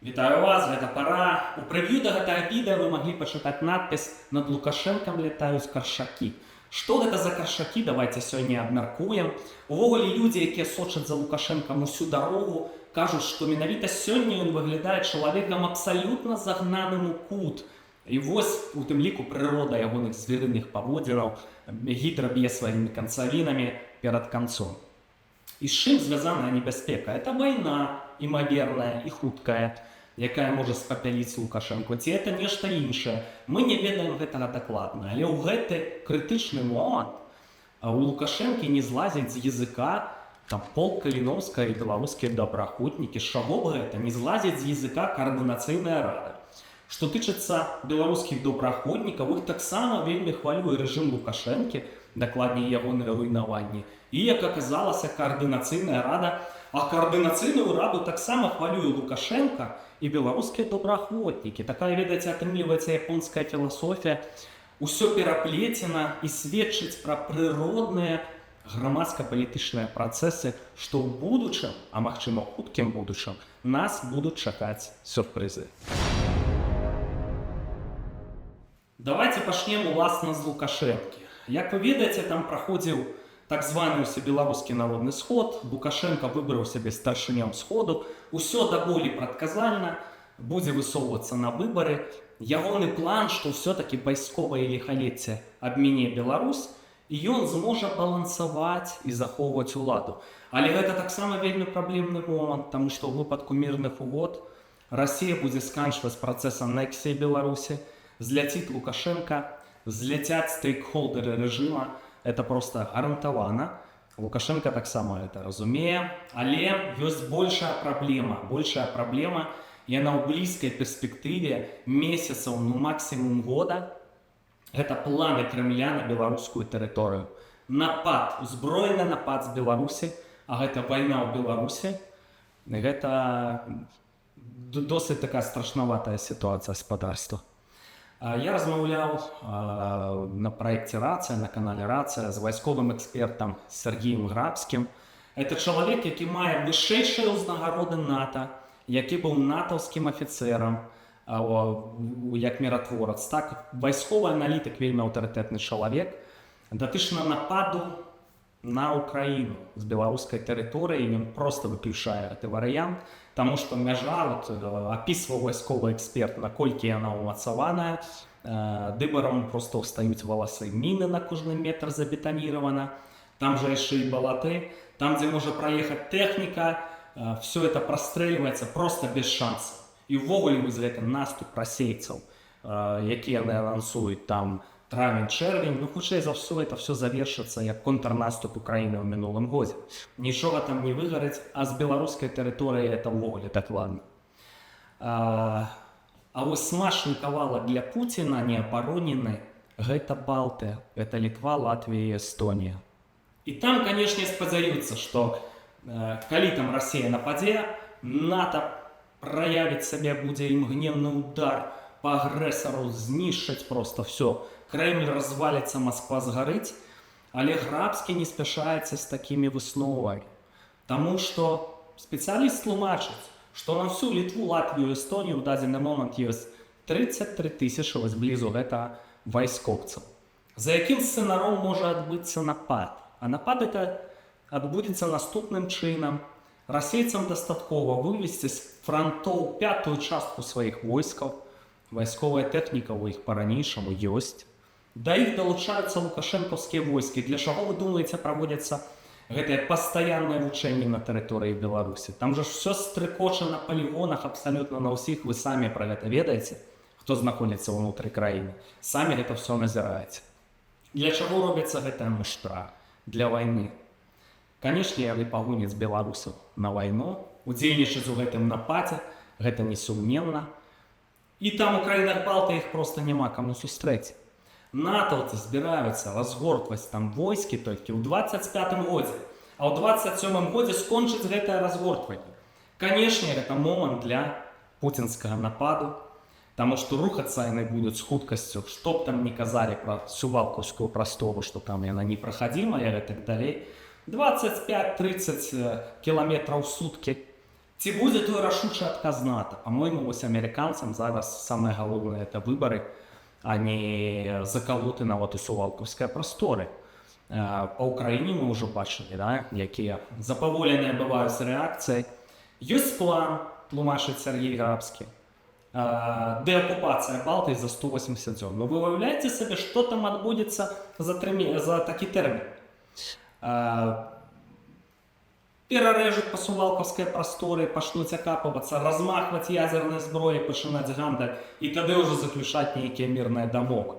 Вітаю вас, гэта пара. У прэв'ю да гэтага відэа вы маглі пачытаць надпіс «Над Лукашэнкам летаюць каршакі». Што гэта за каршакі, давайте сёння абмяркуем. Увогуле людзі, якія сочаць за Лукашэнкам усю дарогу, кажуць, што менавіта сёння ён выглядае чалавекам абсалютна загнаным у кут. І вось у тым ліку прырода ягоных звярыных паводзінаў гідра б'е сваімі канцавінамі перад канцом. І з чым звязаная небяспека? Это вайна імаверная і хуткая, якая можа спапяліць Лукашэнку. Ці это нешта іншае? Мы не ведаем гэтага дакладна. Але ў гэты крытычны момант у Лукашэнкі не злазяць з языка там полк Каліновска і беларускія добраахвотнікі. З чаго б гэта? Не злазяць з языка каардынацыйная рада. Што тычыцца беларускіх добраахвотнікаў, іх таксама вельмі хвалюе рэжым Лукашэнкі, дакладней ягоныя руйнаванні. І, як аказалася, каардынацыйная рада, а каардынацыйную раду таксама хвалюе Лукашэнка і беларускія добраахвотнікі. Такая, ведаеце, атрымліваецца японская філасофія. Усё пераплецена і сведчыць пра прыродныя грамадска-палітычныя працэсы, што ў будучым, а магчыма, хуткім будучым, нас будуць чакаць сюрпрызы. Давайте пачнем уласна з Лукашэнкі. Як вы ведаеце, там праходзіў так званы ўсебеларускі народны сход, Лукашэнка выбраў сябе старшынём сходу, усё даволі прадказальна, будзе высоўвацца на выбары. Ягоны план, што ўсё-такі вайсковае ліхалецце абміне Беларусь, і ён зможа балансаваць і захоўваць уладу. Але гэта таксама вельмі праблемны момант, таму што ў выпадку мірных угод Расія будзе сканчваць працэс анексіі Беларусі, зляціць Лукашэнка, зляцяць стейкхолдеры рэжыма. Это просто гарантавана. Лукашэнка таксама это разумее. Але ёсць большая праблема. Большая праблема, яна ў блізкай перспектыве месяцаў, ну максімум года. Гэта планы Крэмля на беларускую тэрыторыю. Напад, узброены напад з Беларусі, а гэта вайна ў Беларусі. Гэта досыць такая страшнаватая сітуацыя гаспадарства. Я размаўляў на праекце «Рацыя», на канале «Рацыя» з вайсковым экспертам Сергеем Грабскім. Это чалавек, які мае вышэйшыя ўзнагароды НАТО, які быў натаўскім афіцэрам, як міратворац. Так, вайсковы аналітык, вельмі аўтарытэтны чалавек. Датычна нападу на Украіну з беларускай тэрыторыі, ён проста выключае гэты варыянт, таму што мяжа, апісваў вайсковы эксперт, наколькі яна ўмацаваная, дыбарам проста ўстаюць валасы, міны на кожны метр забетаніравана, там жа яшчэ і балаты, там, дзе можа праехаць тэхніка, все это прастрэльваецца проста без шансаў. І ўвогуле вось гэты наступ расейцаў, які яны анансуюць там травень-чэрвень, ну хутчэй за ўсё это все завершыцца як контрнаступ Украіны ў мінулым годзе. Нічога там не выгарыць, а з беларускай тэрыторыі это ўвогуле дакладна. А вось смачны кавалак для Пуціна неабаронены гэта Балтыя, гэта Літва, Латвія і Эстонія. І там, канешне, спадзяюцца, што калі там Расія нападзе, НАТО праявіць сабе, будзе імгненны удар па агрэсару, знішчыць проста все. Кремль развалится, Москва сгорит, але Грабскі не спяшаецца з такімі высновамі. Таму што спецыяліст тлумачыць, што на всю Літву, Латвію, Эстонію ў дадзены момант ёсць 33 тысячы вось блізу гэта вайскоўцаў. За якім сцэнаром можа адбыцца напад? А напад это адбудзецца наступным чынам. Расейцам дастаткова вывесці з франтоў пятую частку сваіх войскаў. Вайсковая тэхніка ў іх па-ранейшаму ёсць. Да іх далучаюцца лукашэнкаўскія войскі. Для чаго, вы думаеце, праводзяцца гэтыя пастаянныя вучэнні на тэрыторыі Беларусі? Там жа ўсё стрыкоча на палігонах абсалютна на ўсіх. Вы самі пра гэта ведаеце, хто знаходзіцца ўнутры краіны. Самі гэта ўсё назіраеце. Для чаго робіцца гэтая муштра? Для вайны. Канешне, яны пагоняць беларусаў на вайну, удзельнічаць у гэтым нападзе, гэта несумненна. І там у краінах Балтыі іх проста няма каму сустрэць. Натаўцы збіраюцца разгортваць там войскі толькі ў 25-м годзе, а ў 27-м годзе скончыць гэтае разгортванне. Канешне, гэта момант для пуцінскага нападу, таму што рухацца яны будуць з хуткасцю, што б там не казалі пра сувалкаўскую прастору, што там яна непрахадзімая і так далей. 25-30 кіламетраў в суткі. Ці буде той рашучий адказ НАТО? По-моему, ось американцам зараз саме головне – це вибори, а не заколоти на от і Сувалковські простори. По Україні ми вже бачили, да, які заповолені бувають з реакцією. Є план, тлумачить Сергій Грабський, деокупація Балтії за 180 днів. Ну ви уявляєте собі, що там відбудеться за такий термін? Перережуть по Сувалковській просторі, почнуть окапуватися, розмахувати ядерні зброї, починати гандаль, і тоді вже заключати некий мирний домок.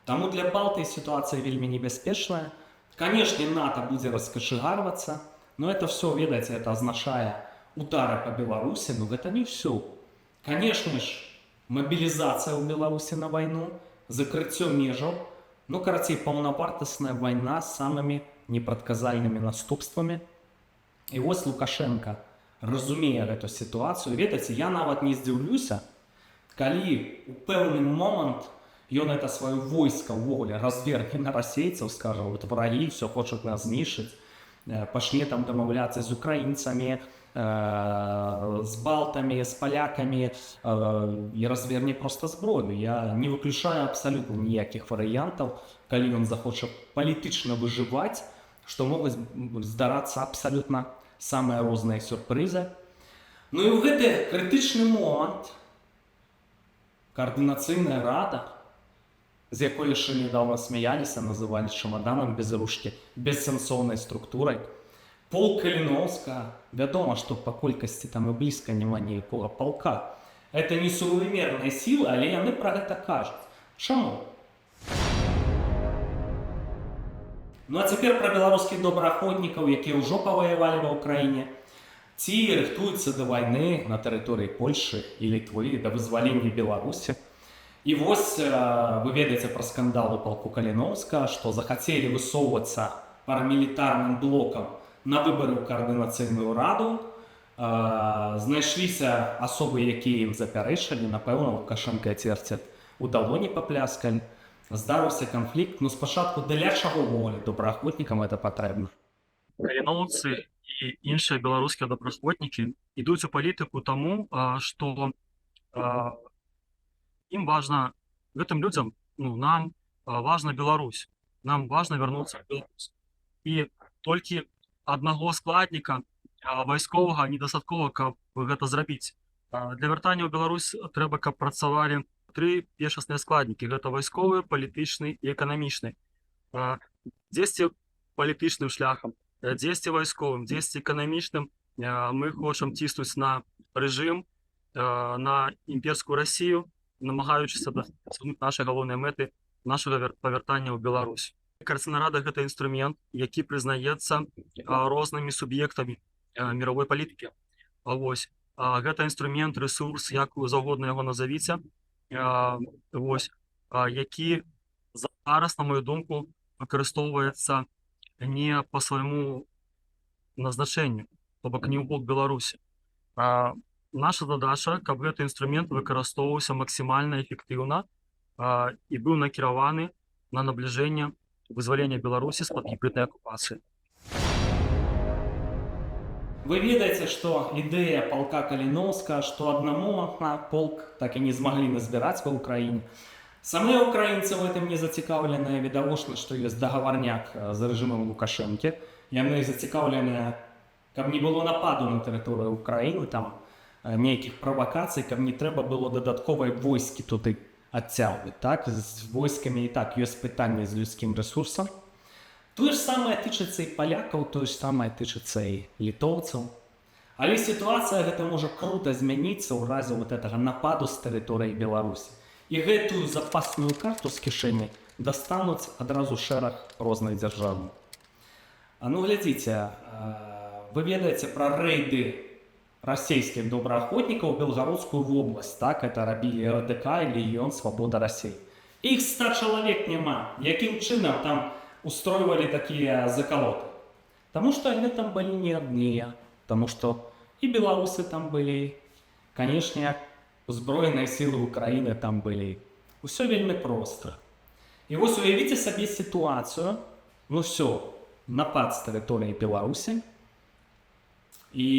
Тому для Балтії ситуація вельми небезпечна. Конечно, НАТО буде розкошегарюватися, но это все, видите, это означает удары по Беларуси, но это не все. Конечно же, мобилизация в Беларуси на войну, закрытие межов, ну, короче, полновартісна війна з самими непредказальними наступствами. І ось Лукашенко розуміє цю ситуацію. Видите, я навіть не здивлюся, коли у певний момент ён это свое войско ввогуле разверне на расейцаў, скажа, вот враги, все хочуць нас знішчыць, пачне там дамаўляцца з украінцамі, з балтамі, з палякамі і разверне просто зброю. Я не выключаю абсолютно ніякіх варыянтаў, калі ён захоча палітычна выжываць, што могуць здарацца абсолютно самыя розныя сюрпрызы. Ну і ў гэты крытычны момант координаційная рада, з якой яшчэ недавно смяяліся, называлі чемоданом без ручки, бессэнсоўнай структурай. Полк Каліновска, вядома, што па колькасці там і блізка няма ніякога полка. Это не сувымерныя сілы, але яны пра гэта кажуць. Чаму? Ну а цяпер пра беларускіх добраахвотнікаў, якія ўжо паваявалі ва ўкраіне, ці рыхтуюцца да вайны на тэрыторыі Польшы і Літвы, да вызвалення Беларусі. І вось вы ведаеце пра скандал у полку Каліновска, што захацелі высоўвацца парамілітарным блокам на выбары ў координацыйную раду. Знайшліся асобы, якія ім запярэчылі, напэўна, Лукашенка церцяць у далоні папляскалі. Здарыўся канфлікт, ну спачатку для чаго ўвогуле добраахвотнікам гэта патрэбна? Каліноўцы і іншыя беларускія добраахвотнікі ідуць у палітыку таму, што им важно, гэтым людям, ну, нам важна Беларусь, нам важно вернуться в Беларусь. І толькі аднаго складніка вайсковага недастаткова, каб гэта зрабіць. Для вяртання ў Беларусь трэба, каб працавалі тры першасныя складнікі. Гэта вайсковы, палітычны і эканамічны. Дзесьці палітычным шляхам, дзесьці вайсковым, дзесьці эканамічным мы хочам ціснуць на рэжым, на імперскую Расію, намагаючыся дасягнуць нашай галоўнай мэты нашага павяртання ў Беларусь. Координацыйная рада – гэта інструмент, які прызнаецца рознымі суб'ектамі мировой палітыкі. Вось. Гэта інструмент, рэсурс, як заўгодна яго назавіце, які зараз, на мою думку, выкарыстоўваецца не па свайму назначэнню, то бок не ў бок Беларусі. Наша задача, каб гэты інструмент выкарыстоўваўся максімальна эфектыўна і быў накіраваны на набліжэнне вызвалення Беларусі з-пад гібриднай акупацыі. Вы ведаеце, што ідэя полка Каліновска, што аднамомантна полк так і не змаглі назбіраць ва ўкраіне. Самыя ўкраінцы ў гэтым не зацікаўленыя, відавочна, што ёсць дагаварняк з рэжымам Лукашэнкі. Яны зацікаўленыя, каб не было нападу на тэрыторыю ўкраіны, там нейкіх правакацый, каб не трэба было дадатковай войскі туды адцягваць. Так? З войскамі і так ёсць пытанне з людскім рэсурсам. Тое ж самае тычыцца і палякаў, тое ж самае тычыцца і літоўцаў. Але сітуацыя гэта можа крута змяніцца ў разе вот гэтага нападу з тэрыторыі Беларусі. І гэтую запасную карту з кішэні дастануць адразу шэраг розных дзяржаў. Ну глядзіце, вы ведаеце пра рэйды расійскіх добраахвотнікаў у Белгародскую вобласць, так, это рабілі РДК і Легіён Свабода Расей. Іх 100 чалавек няма. Якім чынам там устроивали такія закалоты? Таму што яны там былі не адныя, таму што і беларусы там былі, канешне, узброеныя сілы Украіны там былі. Усё вельмі проста. І вось уявіце сабе сітуацыю, ну всё, напад з тэрыторыі Беларусі, і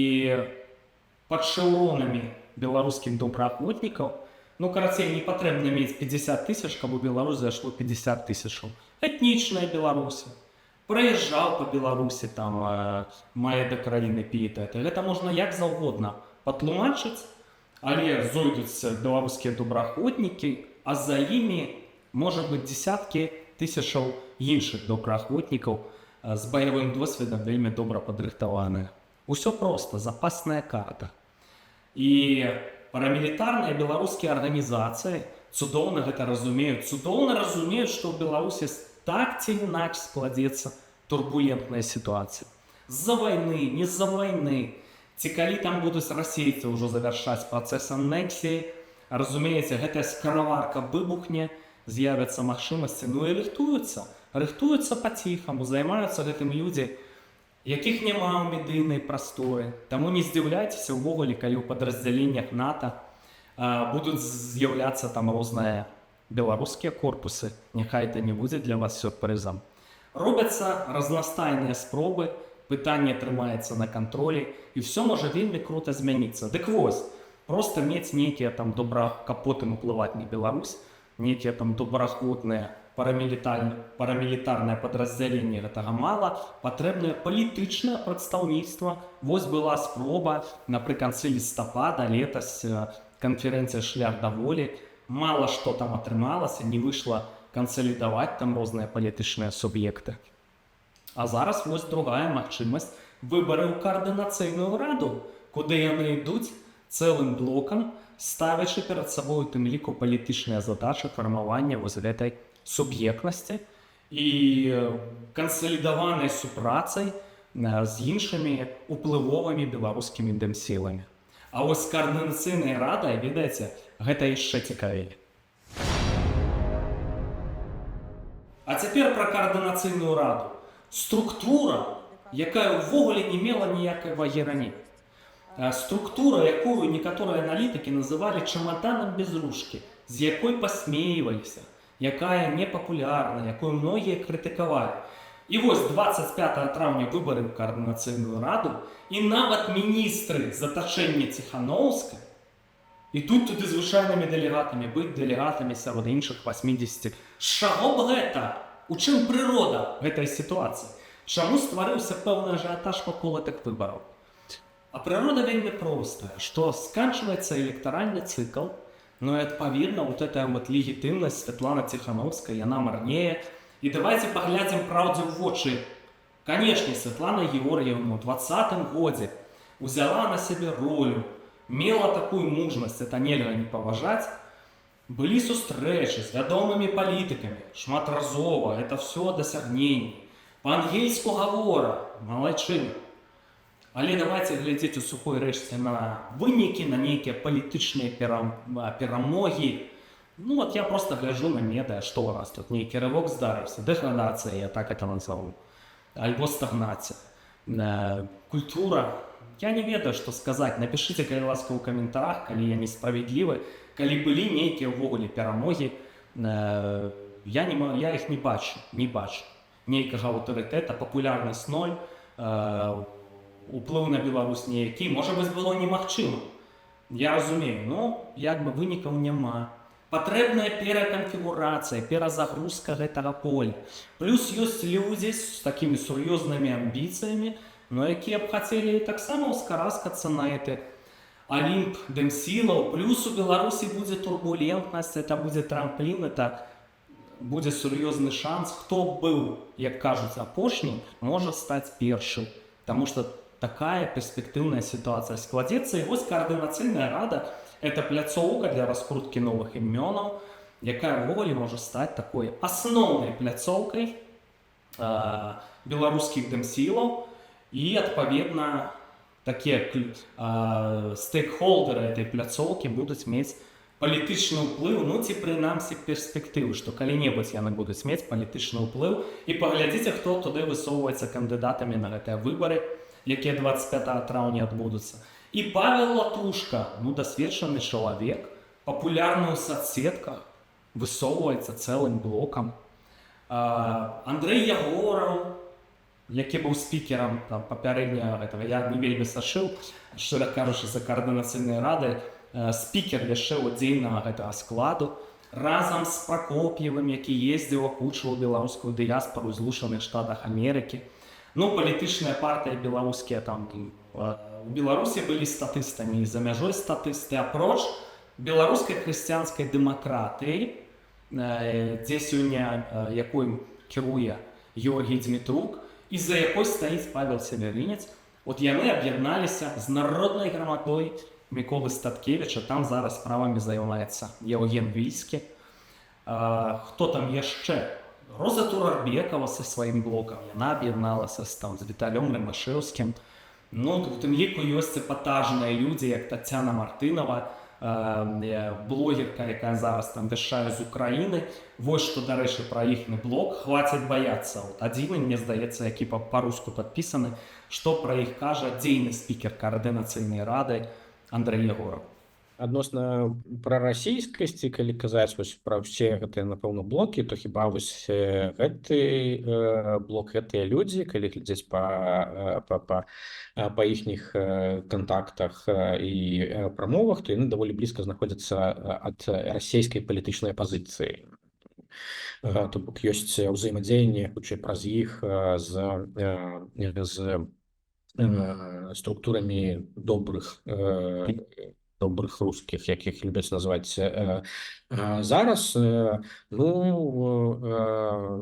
под шэўронамі беларускіх добраахвотнікаў. Ну, карацей, не патрэбна мець 50 тысяч, каб у Беларусь зайшло 50 тысячаў. Этнічная Беларусь. Праязджаў па Беларусі, там, мае да краіны піетэт. Гэта можна як заўгодна патлумачыць, але зойдуць беларускія добраахвотнікі, а за імі можа быць дзесяткі тысячаў іншых добраахвотнікаў з баявым досведам, вельмі добра падрыхтаваныя. Усё проста, запасная карта. І парамілітарныя беларускія арганізацыі цудоўна гэта разумеюць. Цудоўна разумеюць, што ў Беларусі так ці інакш складзецца турбулентная сітуацыя. З-за вайны, не з-за вайны. Ці калі там будуць расейцы ўжо завяршаць працэс анексіі, разумееце, гэтая скараварка выбухне, з'явяцца магчымасці, ну і рыхтуюцца паціхаму, займаюцца гэтым людзі, якіх няма ў медыйнай прасторы. Таму не здзіўляйцеся ўвогуле, калі ў падраздзяленнях НАТО будуць з'яўляцца там розныя беларускія корпусы. Няхай это не будзе для вас сюрпрызам. Робяцца разнастайныя спробы, пытанне трымаецца на кантролі, і ўсё можа вельмі крута змяніцца. Дык вось, проста мець нейкія там потым уплываць на Беларусь, нейкія там добраахвотныя парамілітарнае падраздзяленне гэтага мала, патрэбнае палітычнае прадстаўніцтва. Вось была спроба напрыканцы лістапада, летась канферэнцыя «Шлях да волі». Мала што там атрымалася, не выйшла кансалідаваць там розныя палітычныя суб'екты. А зараз вось другая магчымасць выбары ў каардынацыйную раду, куды яны ідуць цэлым блокам, ставячы перад сабой у тым ліку палітычныя задачы фармавання вось гэтай суб'ектнасці і кансалідаванай супрацай з іншымі уплывовымі беларускімі дэмсіламі. А вось каардынацыйная рада, ведаеце, гэта яшчэ цікавей. А цяпер пра каардынацыйную раду. Структура, якая ўвогуле не мела ніякай вагі раней. Структура, якую некаторыя аналітыкі называлі чамаданам без ручкі, з якой пасмейваліся, якая непапулярна, якую многія крытыкавалі. І вось 25 траўня выбары ў каардынацыйную раду, і нават міністры з атачэння Ціханаўскай ідуць туды звычайнымі дэлегатамі, быць дэлегатамі сярод іншых 80. З чаго б гэта? У чым прырода гэтай сітуацыі? Чаму стварыўся пэўны ажыятаж вакол гэтых выбараў? А прырода вельмі простая, што сканчваецца электаральны цыкл, ну і адпаведна вот эта вот легітымнасць Святланы Ціханаўскай, яна марнее. І давайте паглядзім праўдзе ў вочы. Канешне, Святлана Георгіевна ў 20-м годзе узяла на сябе ролю, мела такую мужнасць, это нельга не паважаць. Былі сустрэчы з вядомымі палітыкамі, шматразова, это все дасягненні. Па-ангельску гавора, малайчына. Але давайте глядзець у сухой рэшце на вынікі, на нейкія палітычныя перамогі. Ну вот я просто гляжу на медыа, што у нас тут нейкі рывок здарыўся, дэградацыя, я так это назову, альбо стагнацыя. Культура, я не ведаю, што сказаць, напішыце, калі ласка, ў каментарах, калі я несправядлівы, калі былі нейкія ўвогуле перамогі, я іх не бачу. Нейкага аўтарытэта, папулярнасць 0, уплыў на Беларусь нейкі, можа быць, было немагчыма. Я разумею, но як бы вынікаў няма. Патрэбная пераканфігурацыя, перазагрузка гэтага поля. Плюс ёсць людзі з такімі сур'ёзнымі амбіцыямі, но якія б хацелі таксама ўскараскацца на гэты алімп дэмсілаў. Плюс у Беларусі будзе турбулентнасць, это будзе трамплін, это будзе сур'ёзны шанс. Хто быў, як кажуць, апошнім, можа стаць першым. Таму што такая перспектыўная сітуацыя складзецца. І вось каардынацыйная рада — это пляцоўка для раскруткі новых імёнаў, якая ўвогуле можа стаць такой асноўнай пляцоўкай беларускіх дэмсілаў. І, адпаведна, такія стейкхолдеры этой пляцоўкі будуць мець палітычны ўплыў, ну ці прынамсі перспектывы, што калі-небудзь яны будуць мець палітычны ўплыў. І паглядзіце, хто туды высоўваецца кандыдатамі на гэтыя выбары, якія 25 траўня адбудуцца. І Павел Латушка, ну дасведчаны чалавек, папулярны ў соцсетках, высоўваецца цэлым блокам. Андрэй Ягораў, які быў спікерам там, папярэдняга гэтага, я не вельмі сашыў, шчыра кажучы, за каардынацыйнай рады, спікер яшчэ удзельнага гэтага складу, разам з Пракоп'евым, які ездзіў, акучваў беларускую дыяспору ў Злучаных Штатах Амерыкі. Ну, палітычныя партыі беларускія там у Беларусі былі статыстамі і за мяжой статысты, апроч беларускай хрысціянскай дэмакратыі, дзе сёння якой кіруе Георгій Дзмітрук, і за якой стаіць Павел Северинец, от яны аб'ядналіся з народнай грамадой Міколы Статкевіча, там зараз справамі займаецца Євген Вільскі. Хто там яшчэ? Роза Турарбекова са сваім блокам, яна аб'ядналася з Віталём Рымашэўскім. Ну, у тым ліку ёсць эпатажныя людзі, як Тацяна Мартынова, блогерка, якая зараз там вяшчае з Украіны. Вось што, дарэчы, пра іхні блог. Хвацяць баяцца. Адзіны, мне здаецца, які па-руску падпісаны, што пра іх кажа дзейны спікер каардынацыйнай рады Андрэй Ягораў. Адносна прарасійскасці, калі казаць вось пра ўсе гэтыя, напэўна, блокі, то хіба вось гэты блок, гэтыя людзі, калі глядзець па іхніх кантактах і прамовах, то яны даволі блізка знаходзяцца ад расійскай палітычнай апазіцыі. То бок ёсць ўзаемадзеянне, хутчэй праз іх з структурамі добрых рускіх, якіх любяць назваць зараз. Ну,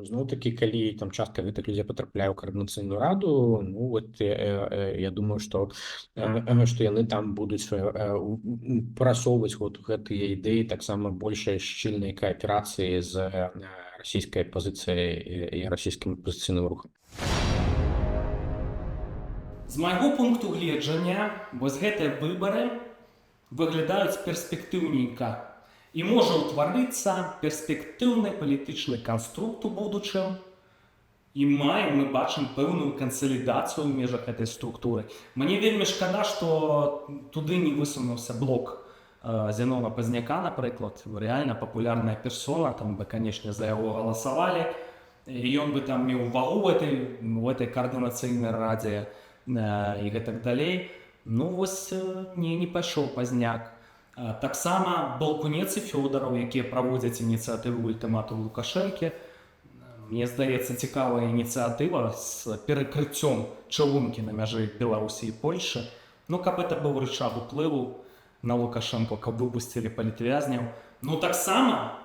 зноў-такі, калі там частка гэтых людзей патрапляе ў каардынацыйную раду, ну, вот, я думаю, што яны там будуць прасоўваць вот гэтыя ідэі таксама большай шчыльнай кааперацыі з расійскай апазіцыяй і расійскім апазіцыйным рухам. З майго пункту гледжання, вось гэтыя выбары выглядаюць перспектыўненька і можа ўтварыцца перспектыўны палітычны канструкт у будучым, і мы бачым пэўную кансалідацыю ў межах гэтай структуры. Мне вельмі шкада, што туды не высунуўся блок Зенона Пазняка, напрыклад, реально папулярная персона, там бы, канешне, за яго галасавалі, і ён бы там меў вагу в этой каардынацыйнай радзе і гэтак далей. Ну, вось не пайшоў Пазняк. Таксама Балкунец і Фёдараў, якія праводзяць ініцыятыву ультыматум Лукашэнкі. Мне здаецца, цікавая ініцыятыва з перакрыццём чыгункі на мяжы Беларусі і Польшы. Ну, каб это быў рычаг уплыву на Лукашэнку, каб выпусцілі палітвязняў. Ну, таксама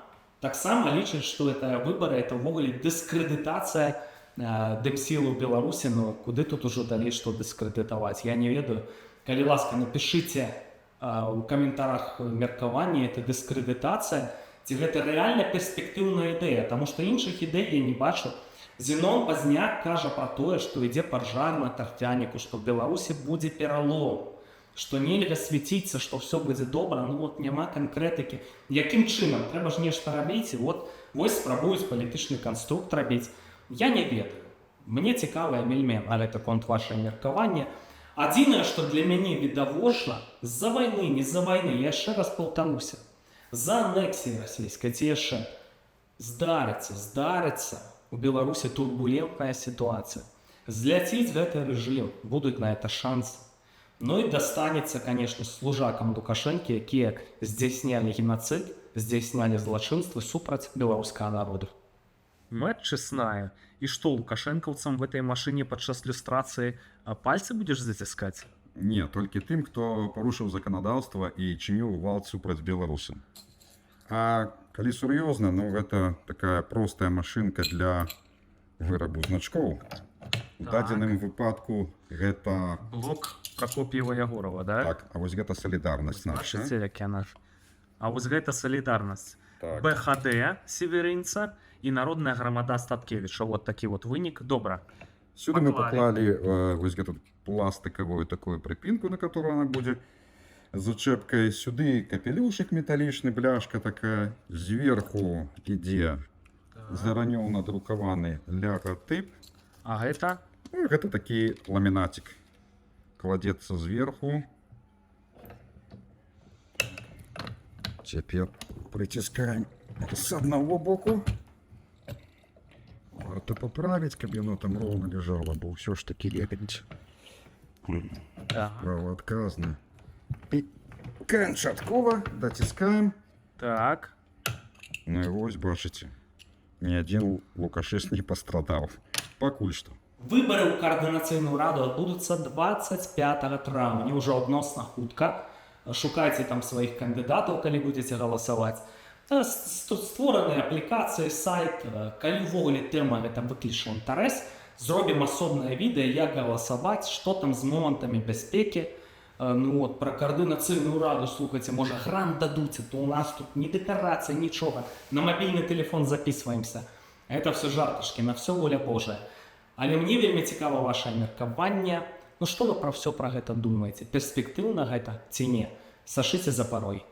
лічаць, што гэтыя выбары, это ўвогуле дыскрэдытацыя дэмсілу ў Беларусі. Ну, куды тут ужо далей што дыскрэдытаваць? Я не ведаю. Калі ласка, напішыце у каментарах меркаванне, это дыскрэдытацыя, ці гэта рэальна перспектыўная ідэя, таму што іншых ідэй я не бачу. Зенон Пазняк кажа пра тое, што ідзе пажар на Тартяніку, што ў Беларусі будзе пералом, што нельга свяціцца, што ўсё будзе добра, ну вот няма канкрэтыкі. Якім чынам? Трэба ж нешта рабіць, і вось спрабуюць палітычны канструкт рабіць. Я не ведаю. Мне цікавае вельмі, але это конт ваше меркаванне. Адзінае, што для мяне відавочна, з-за вайны, не з-за вайны, я яшчэ раз паўтануся, з-за анексіі расійскай, ці яшчэ здарыцца у Беларусі турбулентная сітуацыя. Зляціць гэты рэжым, будуць на это шансы. Ну і дастанецца, канешне, служакам Лукашэнкі, якія здзяйснялі генацыд, здзяйснялі злачынствы супраць беларускага народу. Мэт чесная. И что, лукашенковцам в этой машине падчас люстрации пальцы будешь затискать? Не, только тем, кто порушил законодавство и чинил гвалт супраць беларусы. А коли серьезно, ну это такая простая машинка для вырабу значков. В дадзеным выпадку это... Блок Прокопьева Ягорова, да? Так, а вот это солидарность наша. А вот это солидарность. Так. БХД Северинца и Народная громада Статкевича. Вот такой вот вынік. Добро. Сюда мы поклали вот эту пластиковую такую припинку, на которую она будет зачепкой. Сюда капелюшек металличный, бляшка такая. Сверху иде заранее надрукованный логотип. А это? Ну, это такой ламинатик. Кладется сверху. Теперь притискаем с одного боку. Вот как-то поправить, каб яно там ровно лежало, бо все ж таки лепить правоотказно. И канчаткова дотискаем. Так. Ну и вось, бачите, ни один Лукашист не пострадал. Пакуль что. Выборы ў каардынацыйную раду адбудуцца 25 траўня, ўжо адносна хутка. Шукайце там сваіх кандыдатаў, калі будзеце галасаваць. Тут створаны аплікацыі, сайт. Калі ўвогуле тэма гэта выкліча інтарэс, зробім асобнае відэа, як галасаваць, што там з момантамі бяспекі. Ну от, пра каардынацыйную раду, слухайце, можа грант дадуць, то у нас тут ні дэкарацыі, нічога. На мабільны тэлефон записваемся. Это все жартышкі, на все воля Божая. Але мне вельмі цікава ваша меркаванне. Ну што вы пра ўсё пра гэта думаеце? Перспектыўна гэта ці не? Сашыце за парой.